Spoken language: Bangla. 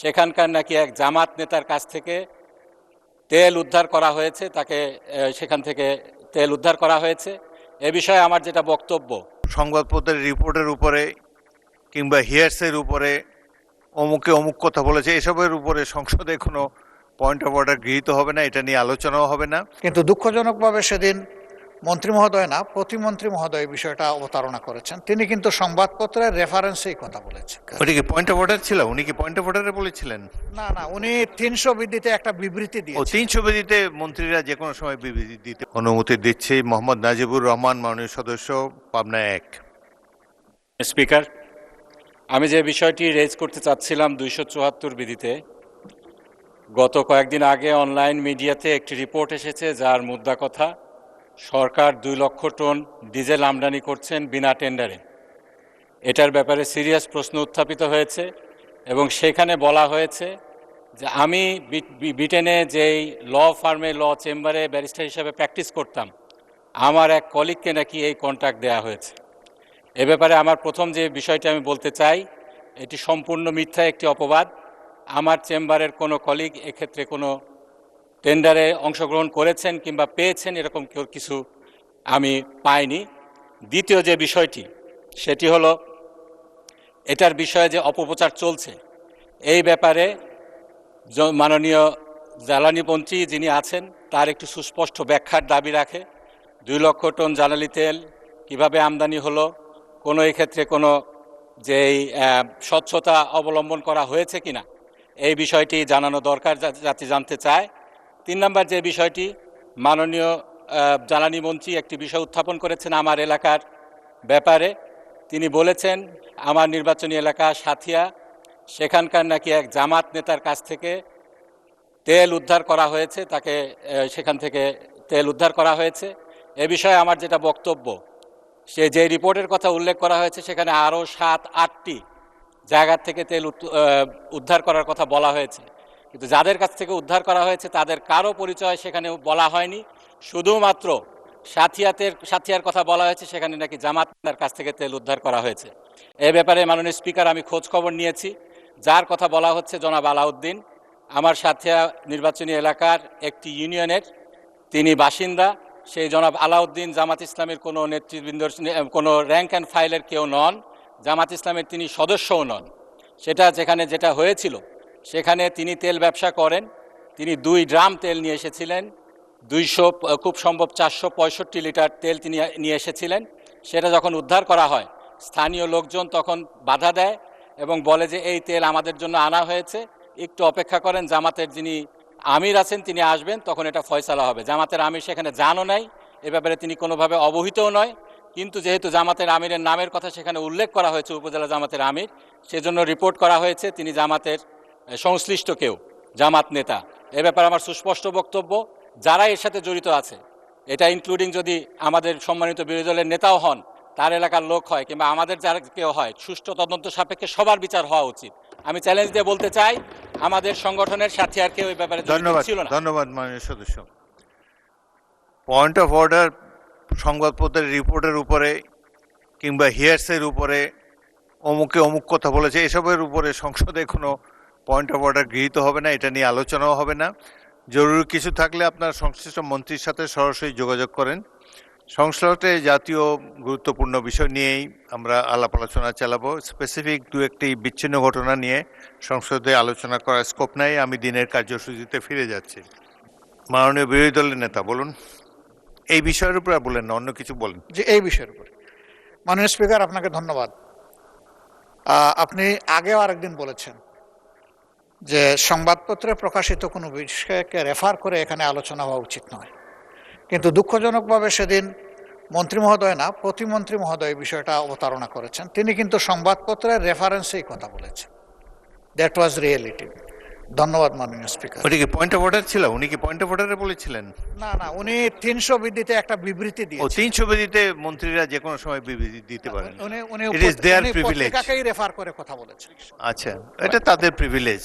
সেখানকার নাকি এক জামাত নেতার কাছ থেকে তেল উদ্ধার করা হয়েছে, তাকে সেখান থেকে তেল উদ্ধার করা হয়েছে। এ বিষয়ে আমার যেটা বক্তব্য, সংবাদপত্রের রিপোর্টের উপরে কিংবা হিয়ার্সের উপরে অমুকে অমুক কথা বলেছে, এসবের উপরে সংসদে কোনো পয়েন্ট অফ অর্ডার গৃহীত হবে না, এটা নিয়ে আলোচনাও হবে না। কিন্তু দুঃখজনকভাবে সেদিন মন্ত্রী মহোদয় না, প্রতিমন্ত্রী মহোদয় বিষয়টা অবতারণা করেছেন। তিনি কিন্তু সংবাদপত্রের রেফারেন্সেই কথা বলেছেন। ওটা কি পয়েন্ট অফ অর্ডার ছিল? উনি কি পয়েন্ট অফ অর্ডারে বলেছিলেন? না না, উনি 300 বিধিতে একটা বিবৃতি ও দিয়েছেন। 300 বিধিতে মন্ত্রীরা যে কোনো সময় বিবৃতি দিতে অনুমতি দিচ্ছে। মোহাম্মদ নাজিবুর রহমান, মাননীয় সদস্য, পাবনা 1। স্পিকার, আমি যে বিষয়টি রেজ করতে চাচ্ছিলাম 274 বিধিতে, গত কয়েকদিন আগে অনলাইন মিডিয়াতে একটি রিপোর্ট এসেছে যার মুদ্রা কথা সরকার 2 লক্ষ টন ডিজেল আমদানি করছেন বিনা টেন্ডারে। এটার ব্যাপারে সিরিয়াস প্রশ্ন উত্থাপিত হয়েছে এবং সেখানে বলা হয়েছে যে আমি ব্রিটেনে যেই ল ফার্মে ল চেম্বারে ব্যারিস্টার হিসাবে প্র্যাকটিস করতাম, আমার এক কলিগকে নাকি এই কন্ট্রাক্ট দেওয়া হয়েছে। এ ব্যাপারে আমার প্রথম যে বিষয়টি আমি বলতে চাই, এটি সম্পূর্ণ মিথ্যা একটি অপবাদ। আমার চেম্বারের কোনো কলিগ এক্ষেত্রে কোনো টেন্ডারে অংশগ্রহণ করেছেন কিংবা পেয়েছেন এরকম কিছু আমি পাইনি। দ্বিতীয় যে বিষয়টি, সেটি হলো এটার বিষয়ে যে অপপ্রচার চলছে, এই ব্যাপারে মাননীয় জ্বালানি মন্ত্রী যিনি আছেন তার একটু সুস্পষ্ট ব্যাখ্যার দাবি রাখে। 2 লক্ষ টন জ্বালানি তেল কিভাবে আমদানি হলো, কোনো এক্ষেত্রে কোনো যেই স্বচ্ছতা অবলম্বন করা হয়েছে কিনা, এই বিষয়টি জানানো দরকার, যাতে জানতে চায়। 3 নম্বর যে বিষয়টি, মাননীয় জ্বালানি মন্ত্রী একটি বিষয় উত্থাপন করেছেন আমার এলাকার ব্যাপারে। তিনি বলেছেন আমার নির্বাচনী এলাকা সাথিয়া, সেখানকার নাকি এক জামাত নেতার কাছ থেকে তেল উদ্ধার করা হয়েছে, তাকে সেখান থেকে তেল উদ্ধার করা হয়েছে। এ বিষয়ে আমার যেটা বক্তব্য, সে যে রিপোর্টের কথা উল্লেখ করা হয়েছে সেখানে আরও 7-8টি জায়গার থেকে তেল উদ্ধার করার কথা বলা হয়েছে, কিন্তু যাদের কাছ থেকে উদ্ধার করা হয়েছে তাদের কারো পরিচয় সেখানে বলা হয়নি। শুধুমাত্র সাথিয়ার কথা বলা হয়েছে, সেখানে নাকি জামাতের কাছ থেকে তেল উদ্ধার করা হয়েছে। এ ব্যাপারে মাননীয় স্পিকার আমি খোঁজ খবর নিয়েছি। যার কথা বলা হচ্ছে জনাব আলাউদ্দিন, আমার সাথিয়া নির্বাচনী এলাকার একটি ইউনিয়নের তিনি বাসিন্দা। সেই জনাব আলাউদ্দিন জামাত ইসলামের কোনো নেতৃবৃন্দর, কোনো র্যাঙ্ক অ্যান্ড ফাইলের কেউ নন, জামাত ইসলামের তিনি সদস্যও নন। যেটা হয়েছিল, সেখানে তিনি তেল ব্যবসা করেন। তিনি 2 ড্রাম তেল নিয়ে এসেছিলেন, 200 খুব সম্ভব 465 লিটার তেল তিনি নিয়ে এসেছিলেন। সেটা যখন উদ্ধার করা হয়, স্থানীয় লোকজন তখন বাধা দেয় এবং বলে যে এই তেল আমাদের জন্য আনা হয়েছে, একটু অপেক্ষা করেন, জামাতের যিনি আমির আছেন তিনি আসবেন, তখন এটা ফয়সালা হবে। জামাতের আমির সেখানে জানও নাই, এ ব্যাপারে তিনি কোনোভাবে অবহিতও নয়। কিন্তু যেহেতু জামাতের আমিরের নামের কথা সেখানে উল্লেখ করা হয়েছে, উপজেলা জামাতের আমির, সেজন্য রিপোর্ট করা হয়েছে তিনি জামাতের সংশ্লিষ্ট কেউ, জামাত নেতা। এ ব্যাপারে আমার সুস্পষ্ট বক্তব্য, যারা এর সাথে জড়িত আছে, এটা ইনক্লুডিং যদি আমাদের সম্মানিত বিরোধী দলের নেতাও হন, তার এলাকার লোক হয়, কিংবা আমাদের যারা কেউ হয়, সুষ্ঠু তদন্ত সাপেক্ষে সবার বিচার হওয়া উচিত। আমি চ্যালেঞ্জ দিয়ে বলতে চাই, আমাদের সংগঠনের সাথে আর কেউ এই ব্যাপারে ছিল না। ধন্যবাদ মাননীয় সদস্য। পয়েন্ট অফ অর্ডার সংবাদপত্রের রিপোর্টের উপরে কিংবা হিয়ার্সের উপরে অমুকে অমুক কথা বলেছে, এসবের উপরে সংসদে কোনো পয়েন্ট অফ অর্ডার গৃহীত হবে না, এটা নিয়ে আলোচনাও হবে না। জরুরি কিছু থাকলে আপনার সংশ্লিষ্ট মন্ত্রীর সাথে সরাসরি যোগাযোগ করেন। সংসদে জাতীয় গুরুত্বপূর্ণ বিষয় নিয়েই আমরা আলাপ আলোচনা চালাবো। স্পেসিফিক 2-1টি বিচ্ছিন্ন ঘটনা নিয়ে সংসদে আলোচনা করার স্কোপ নাই। আমি দিনের কার্যসূচিতে ফিরে যাচ্ছি। মাননীয় বিরোধী দলের নেতা বলুন, এই বিষয়ের উপর বলেন না, অন্য কিছু বলেন। যে এই বিষয়ের উপরে মাননীয় স্পিকার, আপনাকে ধন্যবাদ। আপনি আগেও আরেকদিন বলেছেন যে সংবাদপত্রে প্রকাশিত কোনো বিষয়কে রেফার করে এখানে আলোচনা হওয়া উচিত নয়। কিন্তু দুঃখজনকভাবে সেদিন মন্ত্রী মহোদয় না, প্রতিমন্ত্রী মহোদয় বিষয়টা অবতারণা করেছেন। তিনি কিন্তু সংবাদপত্রের রেফারেন্সেই কথা বলেছেন। That was reality. ধন্যবাদ মাননীয় স্পিকার। ওটা কি পয়েন্ট অফ অর্ডার ছিল? উনি কি পয়েন্ট অফ অর্ডারে বলেছিলেন? না না, উনি 300 বিধিতে একটা বিবৃতি ও দিয়েছেন। 300 বিধিতে মন্ত্রীরা যে কোনো সময় বিবৃতি দিতে পারেন। উনি ইট ইজ দেয়ার প্রিভিলেজ। পত্রিকাকেই রেফার করে কথা বলেছেন। আচ্ছা, এটা তাদের প্রিভিলেজ।